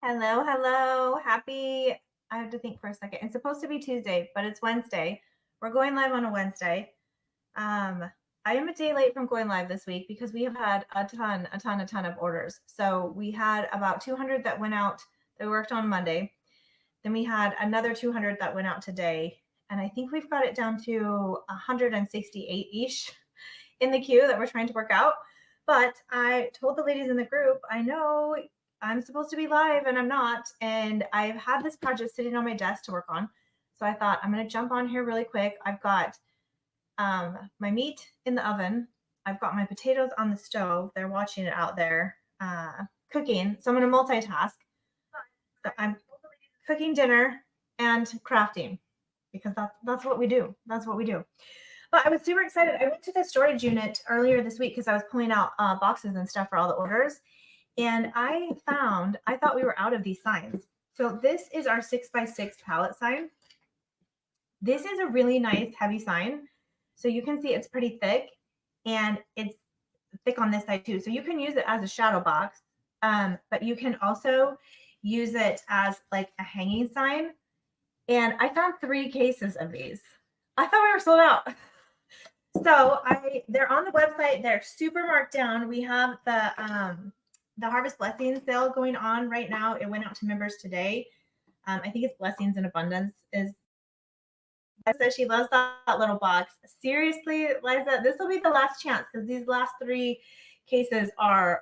Hello, hello. Happy, I have to think for a second. It's supposed to be Tuesday, but it's Wednesday. We're going live on a Wednesday. I am a day late from going live this week because we have had a ton of orders. So we had about 200 that went out that we worked on Monday. Then we had another 200 that went out today. And I think we've got it down to 168-ish in the queue that we're trying to work out. But I told the ladies in the group, I know I'm supposed to be live and I'm not. And I've had this project sitting on my desk to work on. So I thought I'm going to jump on here really quick. I've got my meat in the oven. I've got my potatoes on the stove. They're watching it out there cooking. So I'm going to multitask. So I'm cooking dinner and crafting because that's what we do. That's what we do. But I was super excited. I went to the storage unit earlier this week because I was pulling out boxes and stuff for all the orders. And I thought we were out of these signs. So this is our 6x6 pallet sign. This is a really nice heavy sign. So you can see it's pretty thick and it's thick on this side too. So you can use it as a shadow box, but you can also use it as like a hanging sign. And I found 3 cases of these. I thought we were sold out. So they're on the website. They're super marked down. We have the Harvest Blessings sale going on right now. It went out to members today. I think it's Blessings in Abundance. So she loves that little box. Seriously, Liza, this will be the last chance because these last 3 cases are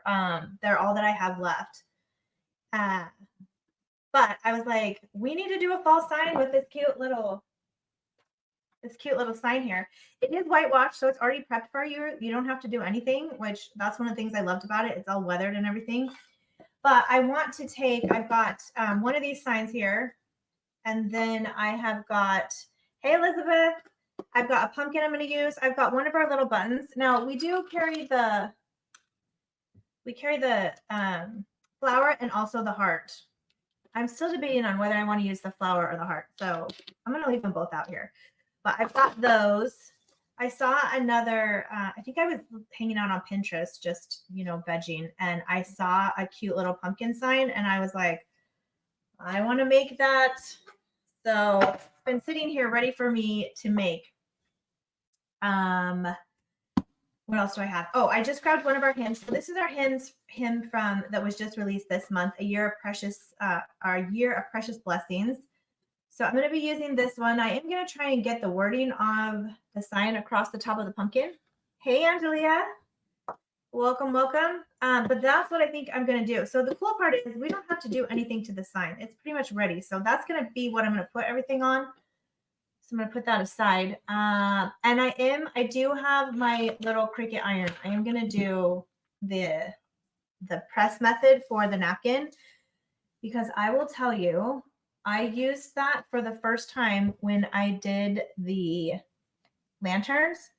they're all that I have left. But I was like, we need to do a fall sign with this cute little sign here. It is whitewashed, so it's already prepped for you. You don't have to do anything, which that's one of the things I loved about it. It's all weathered and everything. But I want to I've got one of these signs here. And then I have got, hey, Elizabeth, I've got a pumpkin I'm going to use. I've got one of our little buttons. Now we do carry the flower and also the heart. I'm still debating on whether I want to use the flower or the heart. So I'm going to leave them both out here. But I've got those. I saw another, I think I was hanging out on Pinterest, just, vegging. And I saw a cute little pumpkin sign. And I was like, I want to make that. So it's been sitting here ready for me to make. What else do I have? Oh, I just grabbed one of our hymns. So this is our hymn from that was just released this month, our year of precious blessings. So I'm going to be using this one. I am going to try and get the wording of the sign across the top of the pumpkin. Hey, Angelia. Welcome, welcome. But that's what I think I'm going to do. So the cool part is we don't have to do anything to the sign. It's pretty much ready. So that's going to be what I'm going to put everything on. So I'm going to put that aside. And I do have my little Cricut Iron. I am going to do the press method for the napkin because I will tell you, I used that for the first time when I did the lanterns,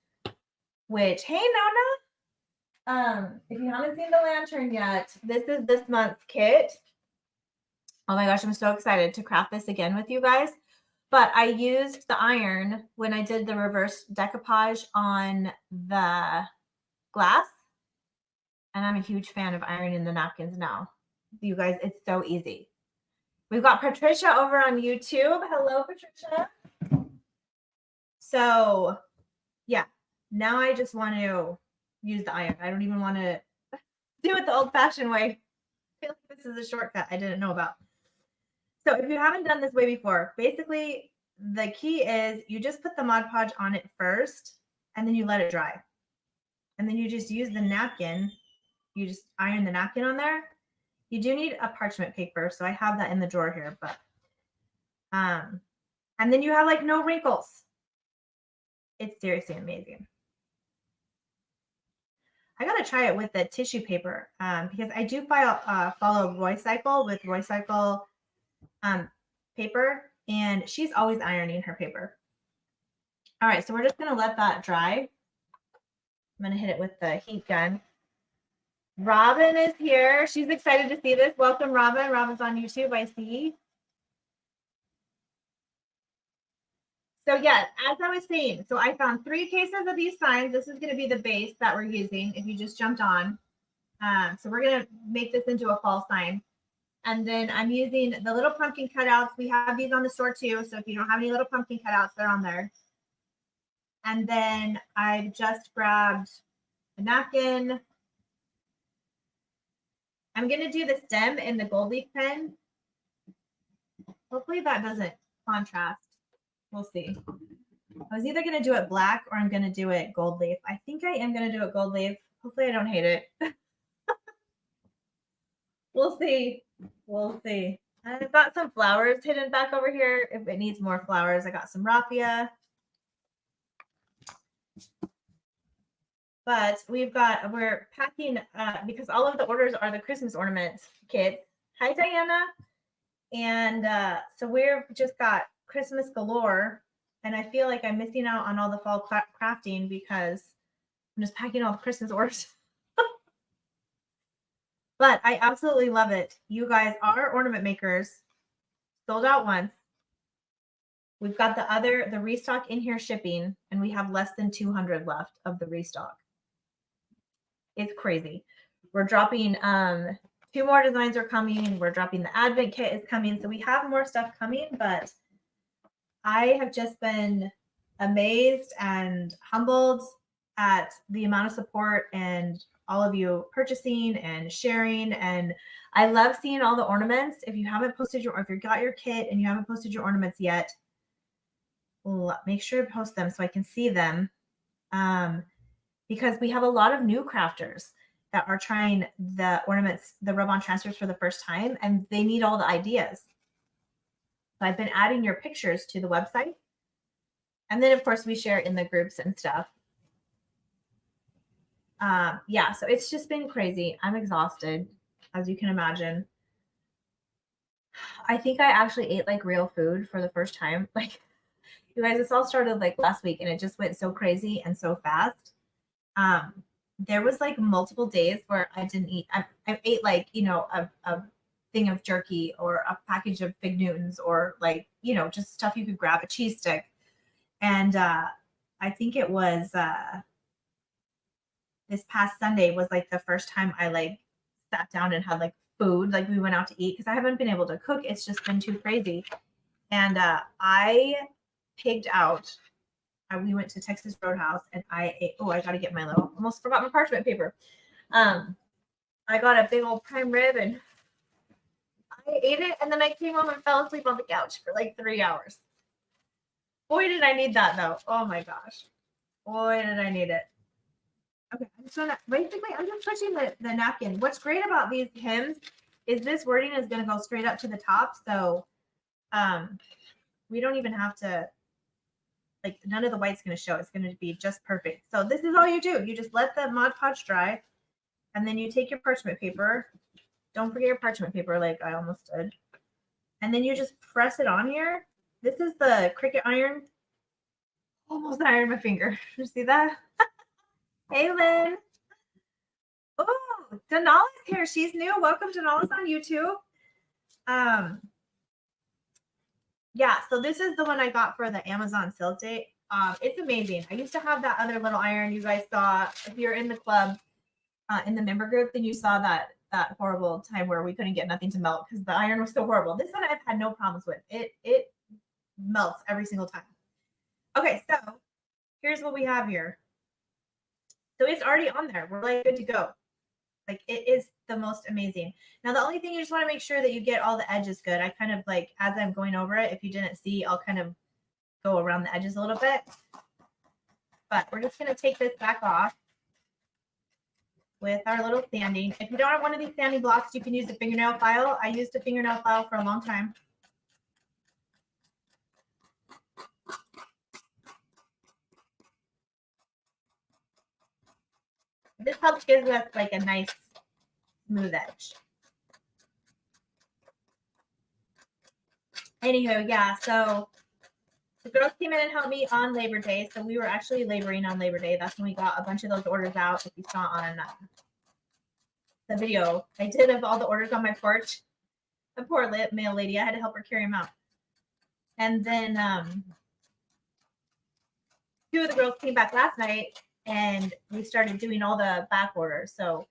which, hey, Nona, if you haven't seen the lantern yet, this is this month's kit. Oh my gosh, I'm so excited to craft this again with you guys. But I used the iron when I did the reverse decoupage on the glass. And I'm a huge fan of ironing the napkins now. You guys, it's so easy. We've got Patricia over on YouTube. Hello, Patricia. So, yeah, now I just want to use the iron. I don't even want to do it the old-fashioned way. I feel like this is a shortcut I didn't know about. So if you haven't done this way before, basically the key is you just put the Mod Podge on it first, and then you let it dry. And then you just use the napkin. You just iron the napkin on there. You do need a parchment paper, so I have that in the drawer here. But and then you have like no wrinkles. It's seriously amazing. I gotta try it with the tissue paper because I do follow Roycycle with Roycycle paper, and she's always ironing her paper. All right, so we're just gonna let that dry. I'm gonna hit it with the heat gun. Robin is here. She's excited to see this. Welcome, Robin. Robin's on YouTube, I see. So yes, as I was saying, so I found 3 cases of these signs. This is going to be the base that we're using if you just jumped on. So we're going to make this into a fall sign. And then I'm using the little pumpkin cutouts. We have these on the store too. So if you don't have any little pumpkin cutouts, they're on there. And then I've just grabbed a napkin. I'm going to do the stem in the gold leaf pen. Hopefully that doesn't contrast. We'll see. I was either going to do it black or I'm going to do it gold leaf. I think I am going to do it gold leaf. Hopefully I don't hate it. We'll see. We'll see. I've got some flowers hidden back over here. If it needs more flowers, I got some raffia. But we're packing because all of the orders are the Christmas ornaments kit. Hi, Diana. And so we've just got Christmas galore. And I feel like I'm missing out on all the fall crafting because I'm just packing all the Christmas orders. But I absolutely love it. You guys are ornament makers. Sold out once. We've got the restock in here shipping, and we have less than 200 left of the restock. It's crazy. We're dropping 2 more designs are coming. We're dropping the Advent kit is coming. So we have more stuff coming, but I have just been amazed and humbled at the amount of support and all of you purchasing and sharing. And I love seeing all the ornaments. If you haven't posted if you got your kit and you haven't posted your ornaments yet, make sure to post them so I can see them. Because we have a lot of new crafters that are trying the ornaments, the rub-on transfers for the first time, and they need all the ideas. So I've been adding your pictures to the website. And then, of course, we share in the groups and stuff. Yeah, so it's just been crazy. I'm exhausted, as you can imagine. I think I actually ate like real food for the first time. Like, you guys, this all started like last week, and it just went so crazy and so fast. There was like multiple days where I didn't eat. I ate like, you know, a thing of jerky or a package of Fig Newtons or like, you know, just stuff you could grab, a cheese stick. And I think it was this past Sunday was like the first time I like sat down and had like food, like we went out to eat because I haven't been able to cook. It's just been too crazy. And I pigged out. We went to Texas Roadhouse and I ate, I got to get my little, almost forgot my parchment paper. I got a big old prime rib and I ate it. And then I came home and fell asleep on the couch for like 3 hours. Boy, did I need that though. Oh my gosh. Boy, did I need it. Okay, so basically I'm just pushing the napkin. What's great about these hems is this wording is going to go straight up to the top. So we don't even have to, like, none of the white's going to show. It's going to be just perfect. So this is all you do. You just let the Mod Podge dry, and then you take your parchment paper. Don't forget your parchment paper, like I almost did. And then you just press it on here. This is the Cricut Iron. Almost ironed my finger. You see that? Hey, Lynn. Oh, Denala's here. She's new. Welcome, Denala's on YouTube. Yeah, so this is the one I got for the Amazon sale date. It's amazing. I used to have that other little iron you guys saw. If you're in the club, in the member group, then you saw that horrible time where we couldn't get nothing to melt because the iron was so horrible. This one I've had no problems with. It melts every single time. Okay, so here's what we have here. So it's already on there. We're like good to go. Like it is the most amazing. Now, the only thing you just want to make sure that you get all the edges good. I kind of like, as I'm going over it, if you didn't see, I'll kind of go around the edges a little bit. But we're just going to take this back off with our little sanding. If you don't have one of these sanding blocks, you can use a fingernail file. I used a fingernail file for a long time. This helps give us like a nice smooth edge. Anywho, yeah, so the girls came in and helped me on Labor Day. So we were actually laboring on Labor Day. That's when we got a bunch of those orders out. If you saw on the video I did of all the orders on my porch. The poor mail lady, I had to help her carry them out. And then 2 of the girls came back last night and we started doing all the back orders. So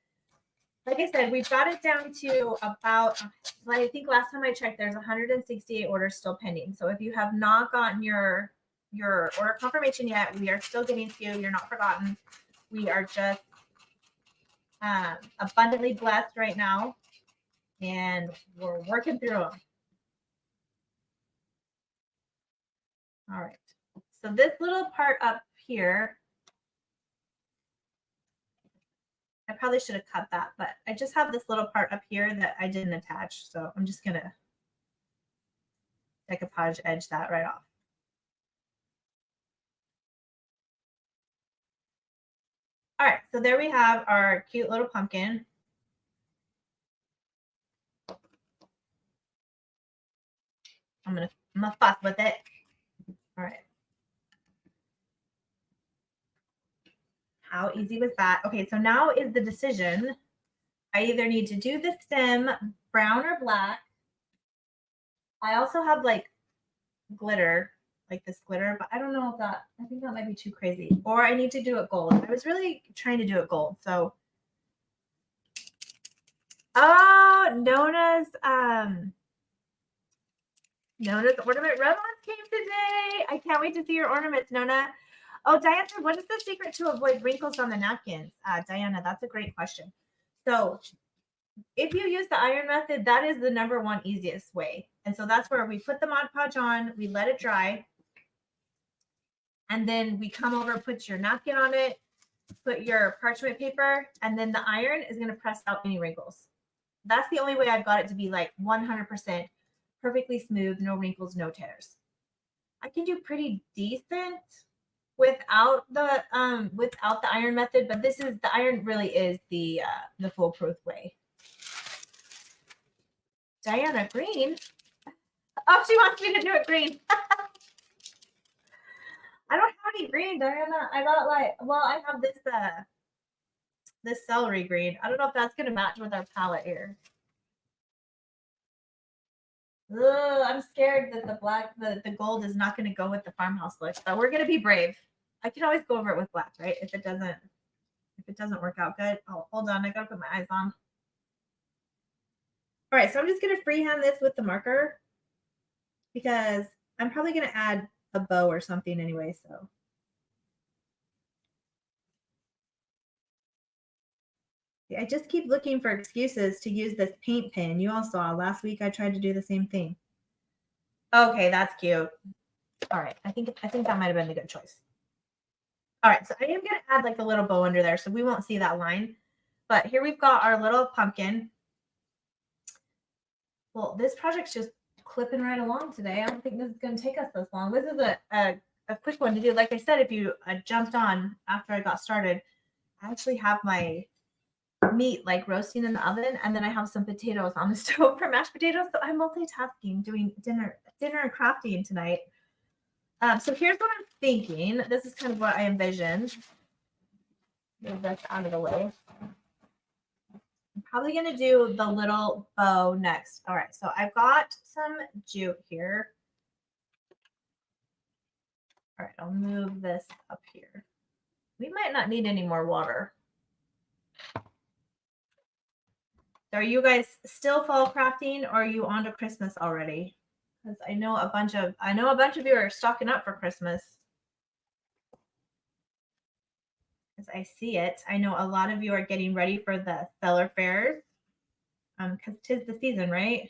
like I said, we've got it down to about, I think last time I checked, there's 168 orders still pending. So if you have not gotten your order confirmation yet, we are still getting to you. You're not forgotten. We are just abundantly blessed right now, and we're working through them. All right. So this little part up here, I probably should have cut that, but I just have this little part up here that I didn't attach. So I'm just going to take a Podge edge that right off. All right, so there we have our cute little pumpkin. I'm gonna fuss with it. All right. How easy was that? Okay, so now is the decision. I either need to do the stem brown or black. I also have like glitter, like this glitter, but I don't know if that, I think that might be too crazy. Or I need to do it gold. I was really trying to do it gold. So, oh, Nona's ornament romance came today. I can't wait to see your ornaments, Nona. Oh, Diana, what is the secret to avoid wrinkles on the napkins? Diana, that's a great question. So if you use the iron method, that is the #1 easiest way. And so that's where we put the Mod Podge on, we let it dry, and then we come over, put your napkin on it, put your parchment paper, and then the iron is going to press out any wrinkles. That's the only way I've got it to be like 100% perfectly smooth, no wrinkles, no tears. I can do pretty decent without the iron method, but the iron really is the foolproof way. Diana, green. Oh, she wants me to do it green. I don't have any green, Diana. I got I have this celery green. I don't know if that's gonna match with our palette here. Ugh, I'm scared that the gold is not gonna go with the farmhouse look, but we're gonna be brave. I can always go over it with black, right? If it doesn't work out good. Oh, hold on, I gotta put my eyes on. All right, so I'm just gonna freehand this with the marker because I'm probably gonna add a bow or something anyway, so. I just keep looking for excuses to use this paint pen. You all saw last week I tried to do the same thing. Okay, that's cute. All right, I think that might have been a good choice. All right, so I am gonna add like a little bow under there, so we won't see that line. But here we've got our little pumpkin. Well, this project's just clipping right along today. I don't think this is gonna take us this long. This is a quick one to do. Like I said, if you jumped on after I got started, I actually have my meat like roasting in the oven, and then I have some potatoes on the stove for mashed potatoes. So I'm multitasking, doing dinner and crafting tonight. So here's what I'm thinking. This is kind of what I envisioned. Move this out of the way. I'm probably gonna do the little bow next. All right, so I've got some jute here. All right, I'll move this up here. We might not need any more water. Are you guys still fall crafting, or are you on to Christmas already? Because I know a bunch of you are stocking up for Christmas. As I see it, I know a lot of you are getting ready for the seller fairs. Because 'tis the season, right?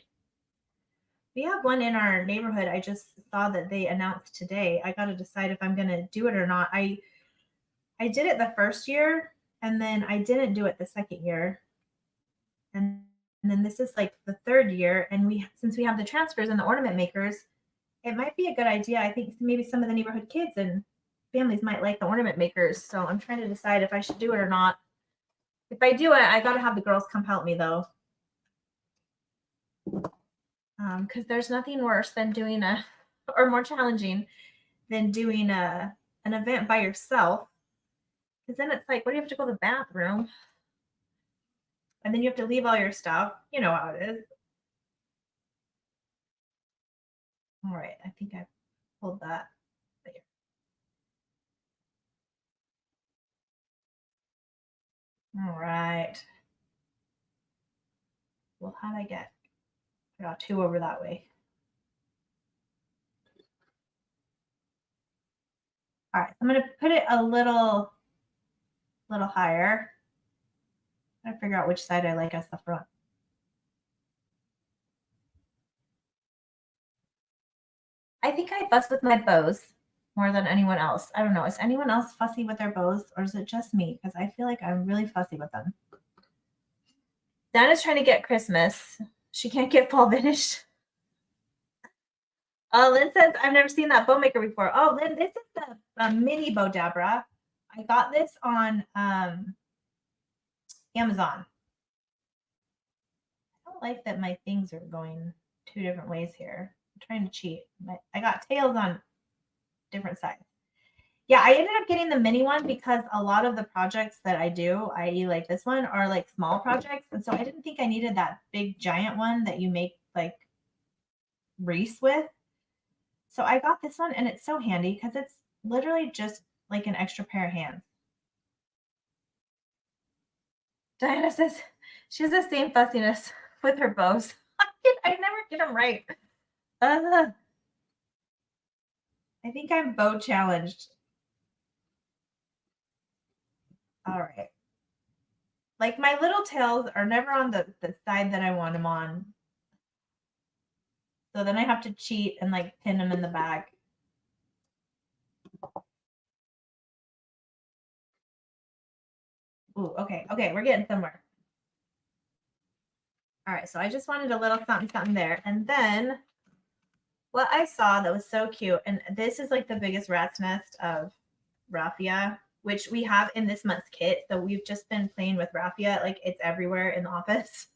We have one in our neighborhood. I just saw that they announced today. I got to decide if I'm gonna do it or not. I did it the first year, and then I didn't do it the second year. And then this is like the third year, and since we have the transfers and the ornament makers, it might be a good idea. I think maybe some of the neighborhood kids and families might like the ornament makers. So I'm trying to decide if I should do it or not. If I do it, I got to have the girls come help me though. Because there's nothing worse than doing or more challenging than doing an event by yourself. Because then it's like, what do you have to go to the bathroom? And then you have to leave all your stuff. You know how it is. All right, I think I pulled that there. All right. Well, how'd I get? I got 2 over that way. All right, I'm gonna put it a little higher. I gotta figure out which side I like as the front. I think I fuss with my bows more than anyone else. I don't know. Is anyone else fussy with their bows, or is it just me? Because I feel like I'm really fussy with them. Dana's trying to get Christmas. She can't get fall finished. Lynn says, I've never seen that bow maker before. Oh, Lynn, this is the mini bow Dabra. I got this on Amazon. I don't like that my things are going 2 different ways here. I'm trying to cheat. I got tails on different sides. Yeah, I ended up getting the mini one because a lot of the projects that I do, i.e. like this one, are like small projects. And so I didn't think I needed that big giant one that you make like wreaths with. So I got this one and it's so handy because it's literally just like an extra pair of hands. Diana says she has the same fussiness with her bows. I never get them right. I think I'm bow challenged. All right. Like my little tails are never on the side that I want them on. So then I have to cheat and like pin them in the back. Ooh, okay. Okay, we're getting somewhere. All right, so I just wanted a little something there. And then what I saw that was so cute, and this is like the biggest rat's nest of Rafia, which we have in this month's kit. So we've just been playing with Rafia, like it's everywhere in the office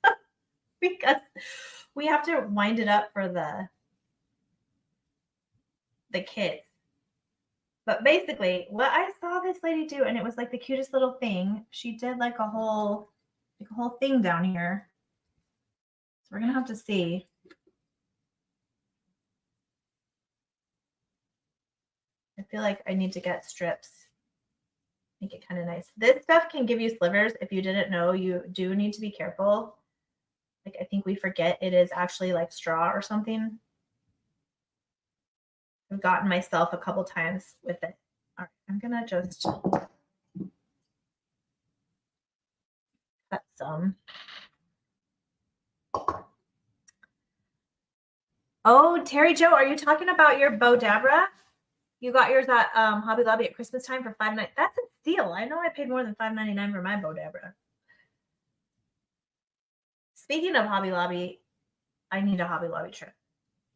because we have to wind it up for the kids. But basically, what I saw this lady do, and it was like the cutest little thing. She did like a whole thing down here. So we're gonna have to see. I feel like I need to get strips. Make it kind of nice. This stuff can give you slivers. If you didn't know, you do need to be careful. Like I think we forget it is actually like straw or something. I've gotten myself a couple times with it. All right, I'm gonna just cut some. Oh, Terry Joe, are you talking about your bow Dabra? You got yours at Hobby Lobby at Christmas time for $5.99. That's a steal. I know I paid more than $5.99 for my bow Dabra. Speaking of Hobby Lobby, I need a Hobby Lobby trip.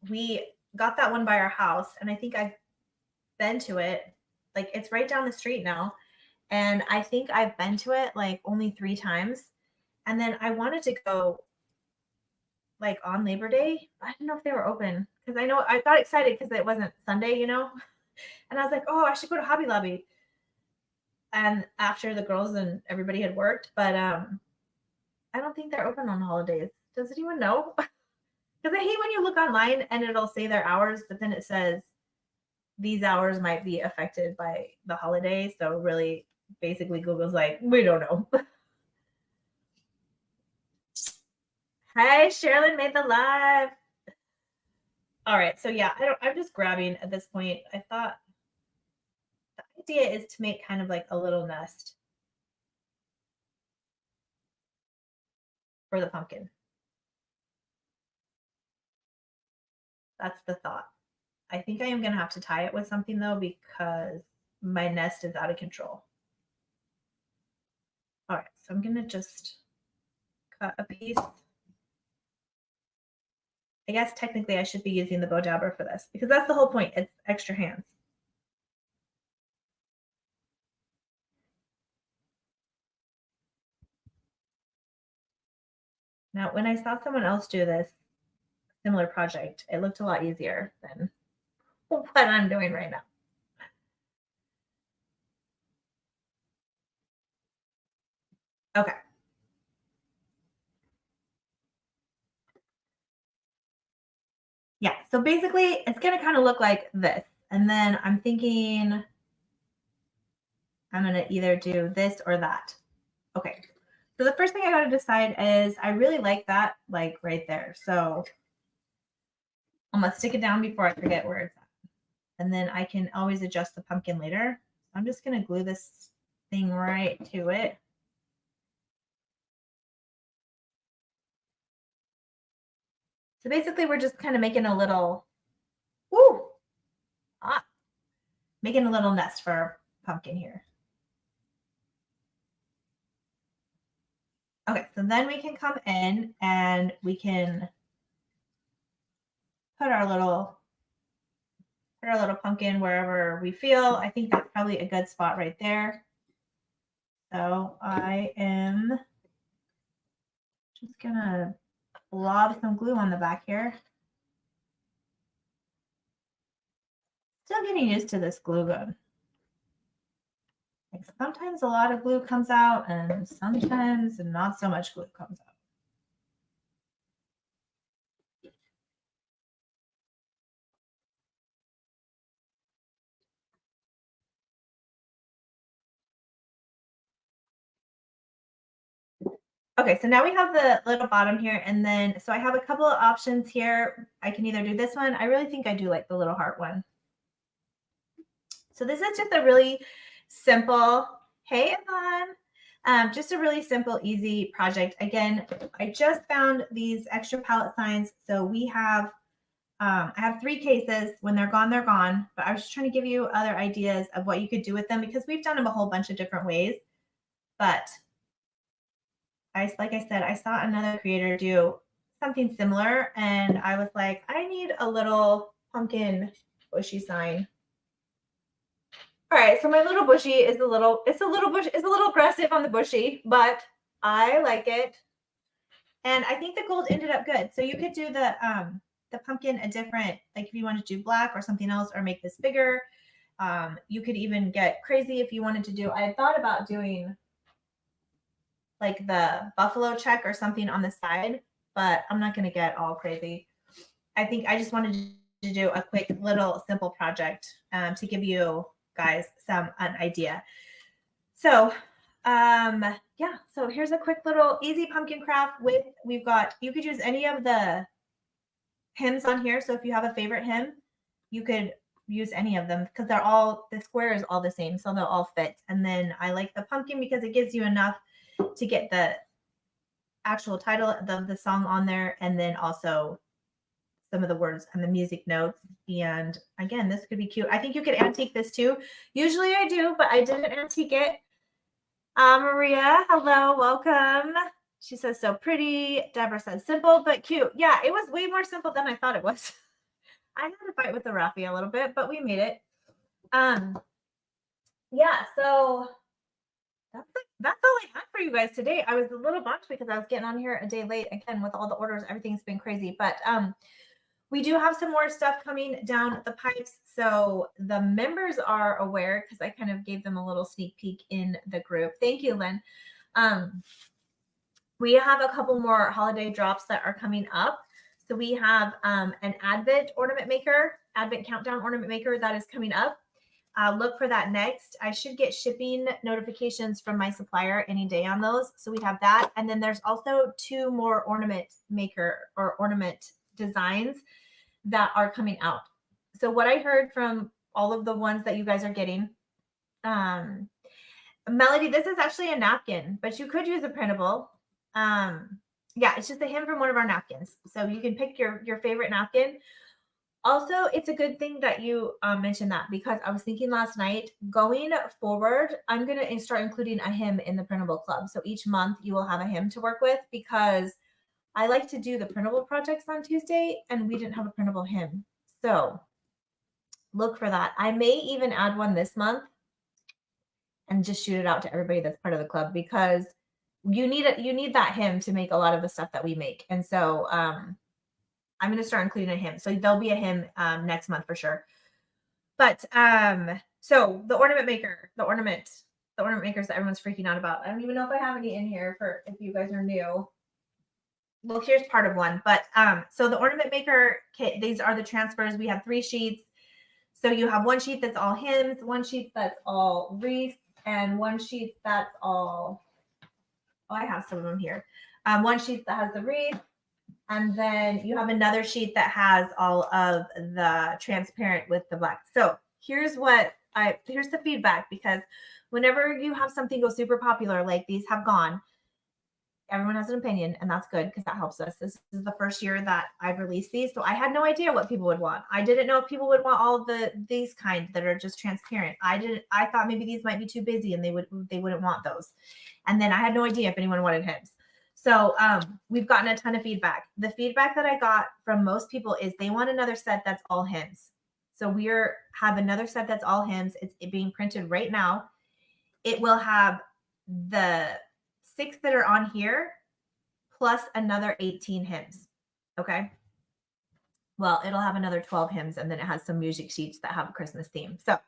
We got that one by our house, and I think I've been to it. Like it's right down the street now, and I think I've been to it like only 3 times. And then I wanted to go like on Labor Day. I didn't know if they were open because I got excited because it wasn't Sunday, you know. And I was like, oh, I should go to Hobby Lobby. And after the girls and everybody had worked, but I don't think they're open on holidays. Does anyone know? Because I hate when you look online and it'll say their hours, but then it says these hours might be affected by the holiday. So really, basically, Google's like, we don't know. Hi, Sherilyn made the live. All right, so yeah, I'm just grabbing at this point. I thought the idea is to make kind of like a little nest for the pumpkin. That's the thought. I think I am going to have to tie it with something though, because my nest is out of control. All right, so I'm going to just cut a piece. I guess technically I should be using the bow dabber for this because that's the whole point. It's extra hands. Now, when I saw someone else do this similar project, it looked a lot easier than what I'm doing right now. Okay. Yeah, so basically it's going to kind of look like this. And then I'm thinking I'm going to either do this or that. Okay. So the first thing I got to decide is I really like that, like right there. So I'm going to stick it down before I forget where it's at. And then I can always adjust the pumpkin later. I'm just going to glue this thing right to it. So basically we're just kind of making a little, making a little nest for our pumpkin here. Okay, so then we can come in and we can put our little pumpkin wherever we feel. I think that's probably a good spot right there. So I am just gonna blob some glue on the back here. Still getting used to this glue gun. Like sometimes a lot of glue comes out and sometimes not so much glue comes out. Okay, so now we have the little bottom here, and then so I have a couple of options here. I can either do this one. I really think I do like the little heart one. So this is just a really simple, hey Yvonne, just a really simple, easy project. Again, I just found these extra palette signs. So we have, I have 3 cases. When they're gone, they're gone. But I was just trying to give you other ideas of what you could do with them because we've done them a whole bunch of different ways. But like I said, I saw another creator do something similar, and I was like, I need a little pumpkin bushy sign. All right, so my little bushy is a little aggressive on the bushy, but I like it. And I think the gold ended up good. So you could do the pumpkin a different, like if you wanted to do black or something else or make this bigger. You could even get crazy if you wanted to do, I had thought about doing like the buffalo check or something on the side, but I'm not going to get all crazy. I think I just wanted to do a quick little simple project to give you guys an idea. So yeah, so here's a quick little easy pumpkin craft with, we've got, you could use any of the hems on here. So if you have a favorite hem, you could use any of them because they're all, the square is all the same, so they'll all fit. And then I like the pumpkin because it gives you enough to get the actual title of the song on there, and then also some of the words and the music notes. And again, this could be cute. I think you could antique this too. Usually I do, but I didn't antique it. Maria, hello, welcome. She says, so pretty. Deborah says, simple but cute. Yeah, it was way more simple than I thought it was. I had to fight with the Rafia a little bit, but we made it. Yeah, so that's all I had for you guys today. I was a little bummed because I was getting on here a day late again with all the orders. Everything's been crazy, but we do have some more stuff coming down the pipes. So the members are aware because I kind of gave them a little sneak peek in the group. Thank you, Lynn. We have a couple more holiday drops that are coming up. So we have an Advent ornament maker, Advent countdown ornament maker that is coming up. Look for that next. I should get shipping notifications from my supplier any day on those. So we have that. And then there's also 2 more ornament maker or ornament designs that are coming out. So what I heard from all of the ones that you guys are getting, Melody, this is actually a napkin, but you could use a printable. Yeah, it's just a hem from one of our napkins. So you can pick your favorite napkin. Also, it's a good thing that you mentioned that because I was thinking last night, going forward, I'm going to start including a hem in the printable club. So each month you will have a hem to work with because I like to do the printable projects on Tuesday and we didn't have a printable hem. So look for that. I may even add one this month and just shoot it out to everybody that's part of the club because you need that hem to make a lot of the stuff that we make. And so I'm going to start including a hem. So there'll be a hem next month for sure. But so the ornament maker, the ornament makers that everyone's freaking out about. I don't even know if I have any in here for if you guys are new. Well, here's part of one. But so the ornament maker kit, these are the transfers. We have 3 sheets. So you have one sheet that's all hems, one sheet that's all wreaths, and one sheet that's all Oh, I have some of them here. One sheet that has the wreath, and then you have another sheet that has all of the transparent with the black. So here's the feedback, because whenever you have something go super popular, like these have gone, everyone has an opinion, and that's good because that helps us. This is the first year that I've released these, so I had no idea what people would want. I didn't know if people would want all of these kind that are just transparent. I thought maybe these might be too busy and they wouldn't want those. And then I had no idea if anyone wanted hymns. So we've gotten a ton of feedback. The feedback that I got from most people is they want another set that's all hymns. So we have another set that's all hymns. It's being printed right now. It will have the 6 that are on here plus another 18 hymns. Okay. Well, it'll have another 12 hymns, and then it has some music sheets that have a Christmas theme. So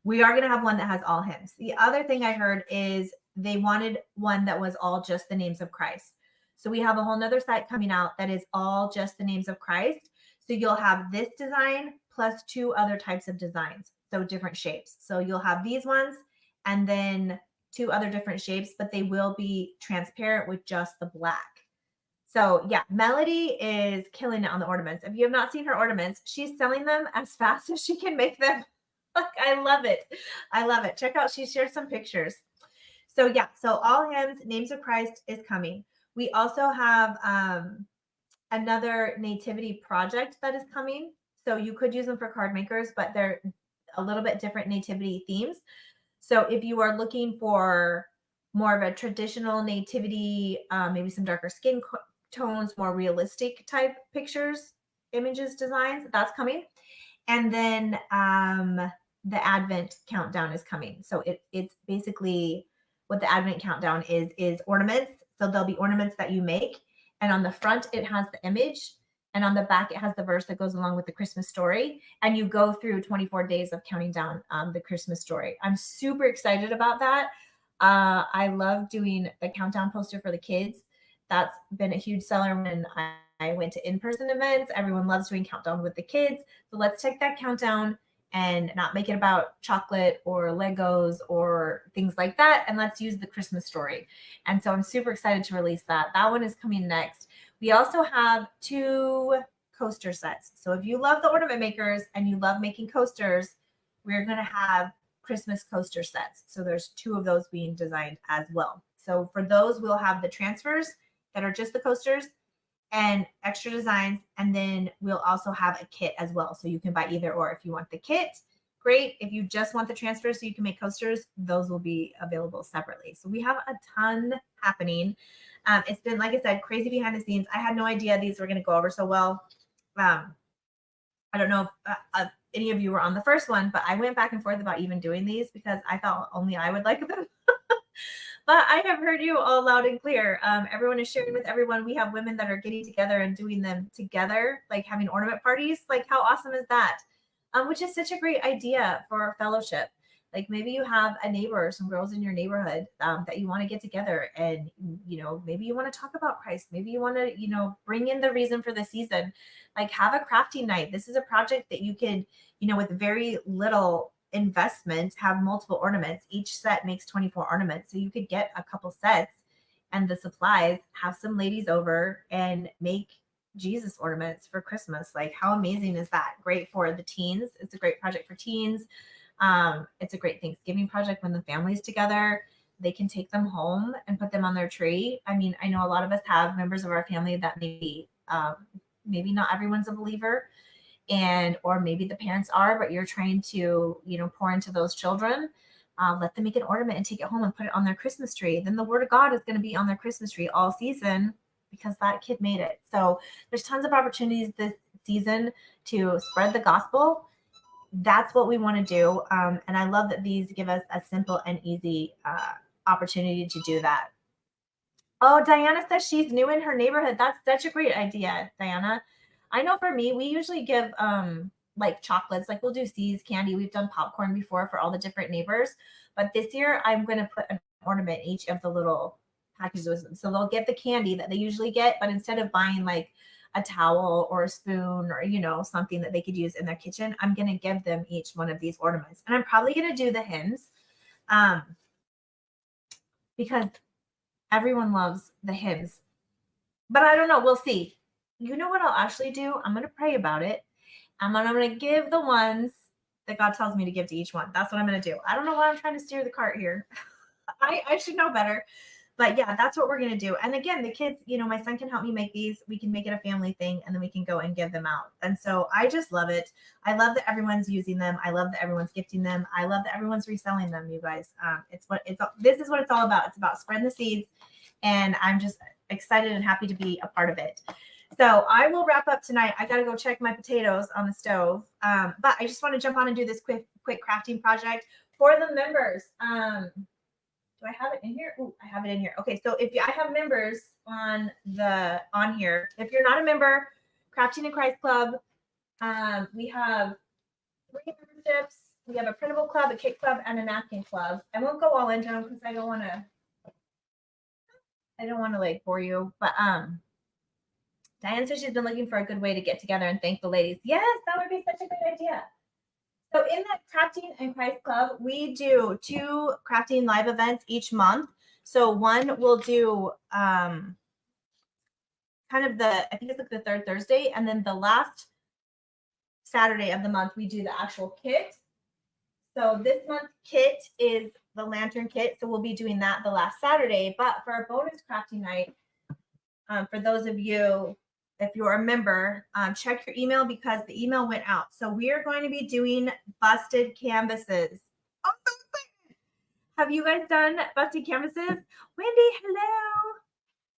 we are going to have one that has all hymns. The other thing I heard is they wanted one that was all just the names of Christ. So we have a whole nother site coming out that is all just the names of Christ. So you'll have this design plus 2 other types of designs. So different shapes. So you'll have these ones and then 2 other different shapes, but they will be transparent with just the black. So yeah, Melody is killing it on the ornaments. If you have not seen her ornaments, she's selling them as fast as she can make them. Like, I love it. I love it. Check out, she shared some pictures. So yeah, so all hymns, names of Christ is coming. We also have another nativity project that is coming. So you could use them for card makers, but they're a little bit different nativity themes. So if you are looking for more of a traditional nativity, maybe some darker skin tones, more realistic type pictures, images, designs, that's coming. And then the Advent countdown is coming. So it's basically what the Advent countdown is ornaments. So there'll be ornaments that you make. And on the front, it has the image. And on the back, it has the verse that goes along with the Christmas story. And you go through 24 days of counting down the Christmas story. I'm super excited about that. I love doing the countdown poster for the kids. That's been a huge seller when I went to in-person events. Everyone loves doing countdown with the kids. So let's take that countdown and not make it about chocolate or Legos or things like that. And let's use the Christmas story. And so I'm super excited to release that. That one is coming next. We also have 2 coaster sets. So if you love the ornament makers and you love making coasters, we're going to have Christmas coaster sets. So there's 2 of those being designed as well. So for those, we'll have the transfers that are just the coasters and extra designs. And then we'll also have a kit as well. So you can buy either or. If you want the kit, great. If you just want the transfers so you can make coasters, those will be available separately. So we have a ton happening. It's been, like I said, crazy behind the scenes. I had no idea these were going to go over so well. I don't know if any of you were on the first one, but I went back and forth about even doing these because I thought only I would like them. But I have heard you all loud and clear. Everyone is sharing with everyone. We have women that are getting together and doing them together, like having ornament parties. Like, how awesome is that? Which is such a great idea for fellowship. Like, maybe you have a neighbor, some girls in your neighborhood that you want to get together, and maybe you want to talk about Christ. Maybe you want to bring in the reason for the season. Like, have a crafting night. This is a project that you could with very little investment, have multiple ornaments. Each set makes 24 ornaments, so you could get a couple sets and the supplies, have some ladies over and make Jesus ornaments for Christmas. Like, how amazing is that? Great for the teens. It's a great project for teens. It's a great Thanksgiving project when the family's together. They can take them home and put them on their tree. I mean, I know a lot of us have members of our family that maybe not everyone's a believer, or maybe the parents are, but you're trying to pour into those children. Let them make an ornament and take it home and put it on their Christmas tree. Then the word of God is going to be on their Christmas tree all season because that kid made it. So there's tons of opportunities this season to spread the gospel. That's what we want to do. And I love that these give us a simple and easy opportunity to do that. Oh, Diana says she's new in her neighborhood. That's such a great idea, Diana. I know for me, we usually give like chocolates, like we'll do C's candy. We've done popcorn before for all the different neighbors. But this year I'm going to put an ornament in each of the little packages. So they'll get the candy that they usually get, but instead of buying like a towel or a spoon or, something that they could use in their kitchen, I'm going to give them each one of these ornaments. And I'm probably going to do the hymns because Everyone loves the hymns. But I don't know. We'll see. You know what I'll actually do? I'm going to pray about it. I'm going to give the ones that God tells me to give to each one. That's what I'm going to do. I don't know why I'm trying to steer the cart here. I should know better. But yeah, that's what we're going to do. And again, the kids, you know, my son can help me make these. We can make it a family thing and then we can go and give them out. And so I just love it. I love that everyone's using them. I love that everyone's gifting them. I love that everyone's reselling them, you guys. This is what it's all about. It's about spreading the seeds. And I'm just excited and happy to be a part of it. So I will wrap up tonight. I got to go check my potatoes on the stove. But I just want to jump on and do this quick crafting project for the members. Do I have it in here? Oh, I have it in here. Okay, so I have members on here. If you're not a member, Crafting in Christ Club, we have 3 memberships. We have a printable club, a kit club, and a napkin club. I won't go all into them because I don't want to like bore you. But Diane says she's been looking for a good way to get together and thank the ladies. Yes, that would be such a good idea. So in that Crafting in Christ Club, we do 2 crafting live events each month. So one we'll do kind of I think it's like the 3rd Thursday. And then the last Saturday of the month, we do the actual kit. So this month's kit is the lantern kit. So we'll be doing that the last Saturday. But for our bonus crafting night, for those of you, if you're a member, check your email because the email went out. So we are going to be doing busted canvases. Oh, so excited. Have you guys done busted canvases? Wendy, hello.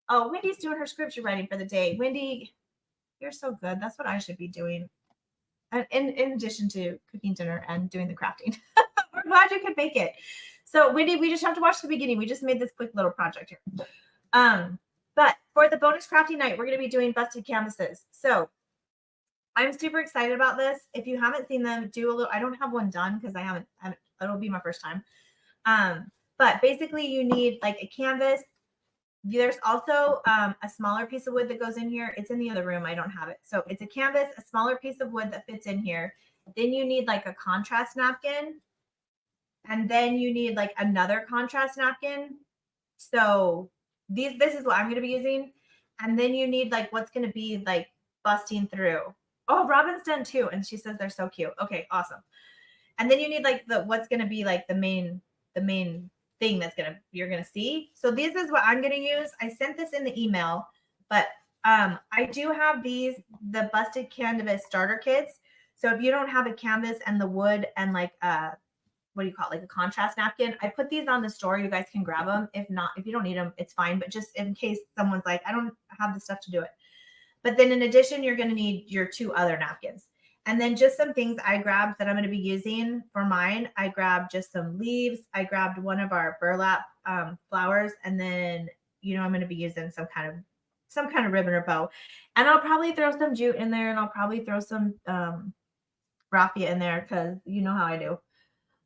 Oh, Wendy's doing her scripture writing for the day. Wendy, you're so good. That's what I should be doing. In addition to cooking dinner and doing the crafting. We're glad you could make it. So Wendy, we just have to watch the beginning. We just made this quick little project here. But for the bonus crafting night, we're going to be doing busted canvases. So I'm super excited about this. If you haven't seen them, I don't have one done because I haven't, it'll be my first time. But basically you need like a canvas. There's also a smaller piece of wood that goes in here. It's in the other room. I don't have it. So it's a canvas, a smaller piece of wood that fits in here. Then you need like a contrast napkin. And then you need like another contrast napkin. So this is what I'm going to be using. And then you need like what's going to be like busting through. Oh, Robin's done too. And she says they're so cute. Okay, awesome. And then you need like what's going to be like the main thing you're going to see. So this is what I'm going to use. I sent this in the email, but I do have the busted canvas starter kits. So if you don't have a canvas and the wood and like what do you call it? Like a contrast napkin. I put these on the store. You guys can grab them. If you don't need them, it's fine. But just in case someone's like, I don't have the stuff to do it. But then in addition, you're going to need your 2 other napkins. And then just some things I grabbed that I'm going to be using for mine. I grabbed just some leaves. I grabbed one of our burlap flowers. And then, I'm going to be using some kind of ribbon or bow. And I'll probably throw some jute in there. And I'll probably throw some raffia in there because you know how I do.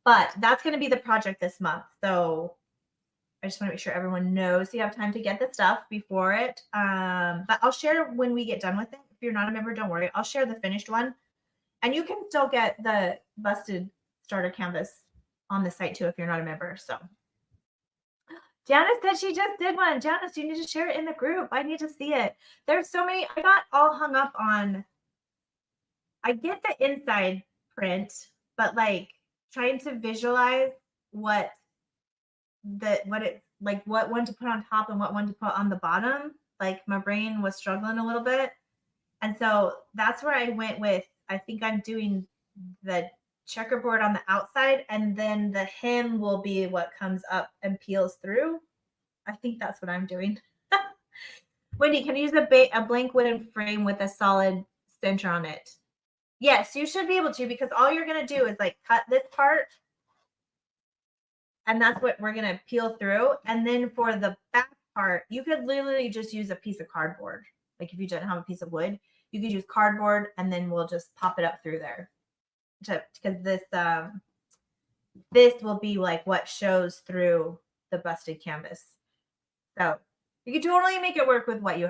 But that's going to be the project this month. So I just want to make sure everyone knows you have time to get the stuff before it. But I'll share when we get done with it. If you're not a member, don't worry. I'll share the finished one. And you can still get the busted starter canvas on the site too if you're not a member. So Janice said she just did one. Janice, you need to share it in the group. I need to see it. There's so many. I got all hung up on. I get the inside print, but like trying to visualize what one to put on top and what one to put on the bottom, like my brain was struggling a little bit. And so that's where I went with, I think I'm doing the checkerboard on the outside and then the hem will be what comes up and peels through. I think that's what I'm doing. Wendy, can you use a blank wooden frame with a solid center on it? Yes, you should be able to because all you're going to do is like cut this part and that's what we're going to peel through. And then for the back part, you could literally just use a piece of cardboard. Like if you don't have a piece of wood, you could use cardboard and then we'll just pop it up through there. Because this will be like what shows through the busted canvas. So you can totally make it work with what you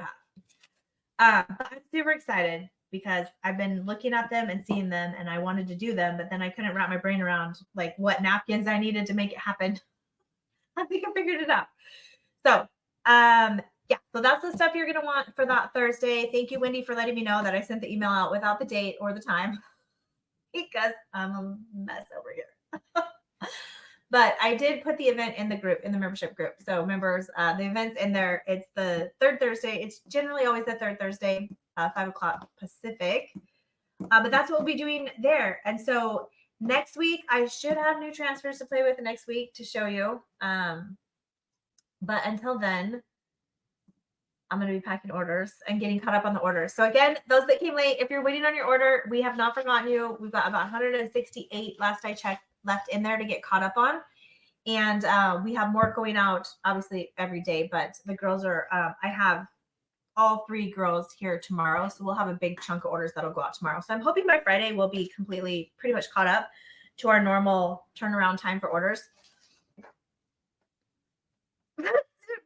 have. But I'm super excited because I've been looking at them and seeing them and I wanted to do them, but then I couldn't wrap my brain around like what napkins I needed to make it happen. I think I figured it out. So Yeah, so that's the stuff you're gonna want for that Thursday. Thank you, Wendy, for letting me know that I sent the email out without the date or the time because I'm a mess over here. But I did put the event in the group, in the membership group. So members, the event's in there. It's the third Thursday. It's generally always the third Thursday, 5 o'clock Pacific. But that's what we'll be doing there. And so next week, I should have new transfers to play with next week to show you. But until then, I'm going to be packing orders and getting caught up on the orders. So again, those that came late, if you're waiting on your order, we have not forgotten you. We've got about 168 last I checked left in there to get caught up on. And we have more going out, obviously, every day. But the girls are, I have all 3 girls here tomorrow. So we'll have a big chunk of orders that'll go out tomorrow. So I'm hoping by Friday we'll be completely, pretty much caught up to our normal turnaround time for orders.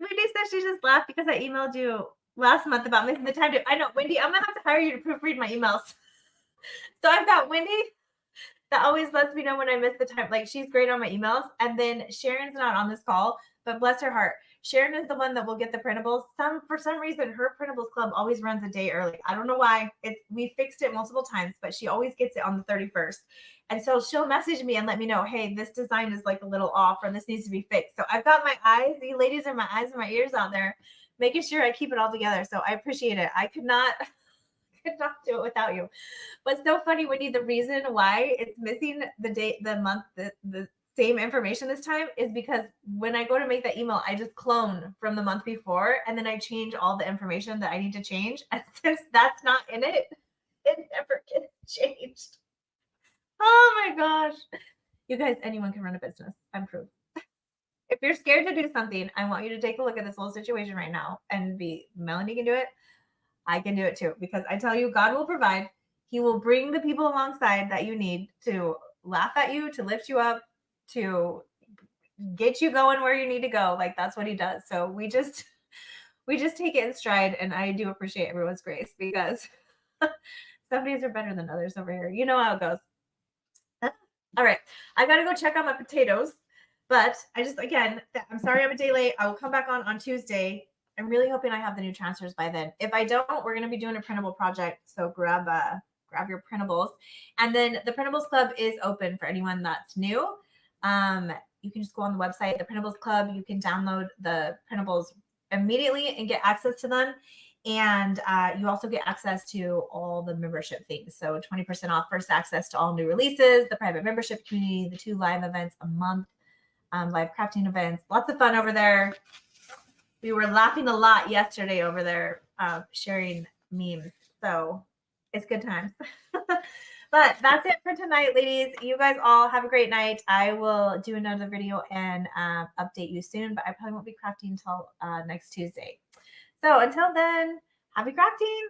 Wendy says she just laughed because I emailed you last month about missing the time. I know, Wendy, I'm going to have to hire you to proofread my emails. So I've got Wendy that always lets me know when I miss the time. Like, she's great on my emails. And then Sharon's not on this call, but bless her heart, Sharon is the one that will get the printables. For some reason, her printables club always runs a day early. I don't know why. We fixed it multiple times, but she always gets it on the 31st. And so she'll message me and let me know, hey, this design is like a little off or this needs to be fixed. So I've got my eyes, you ladies are my eyes and my ears out there, making sure I keep it all together. So I appreciate it. I could not do it without you. What's so funny, Wendy, the reason why it's missing the date, the month, the same information this time is because when I go to make that email, I just clone from the month before and then I change all the information that I need to change. And since that's not in it, it never gets changed. Oh my gosh. You guys, anyone can run a business. I'm proof. If you're scared to do something, I want you to take a look at this whole situation right now and be, Melanie can do it. I can do it too, because I tell you, God will provide. He will bring the people alongside that you need to laugh at you, to lift you up, to get you going where you need to go. Like, that's what he does. So we just take it in stride. And I do appreciate everyone's grace because some days are better than others over here. You know how it goes. All right. I got to go check on my potatoes, but again, I'm sorry I'm a day late. I will come back on Tuesday. I'm really hoping I have the new transfers by then. If I don't, we're going to be doing a printable project. So grab your printables. And then the Printables Club is open for anyone that's new. You can just go on the website, the Printables Club. You can download the printables immediately and get access to them. And you also get access to all the membership things. So 20% off first access to all new releases, the private membership community, the 2 live events a month, live crafting events, lots of fun over there. We were laughing a lot yesterday over there, sharing memes. So it's good times. But that's it for tonight, ladies. You guys all have a great night. I will do another video and update you soon, but I probably won't be crafting until next Tuesday. So until then, happy crafting.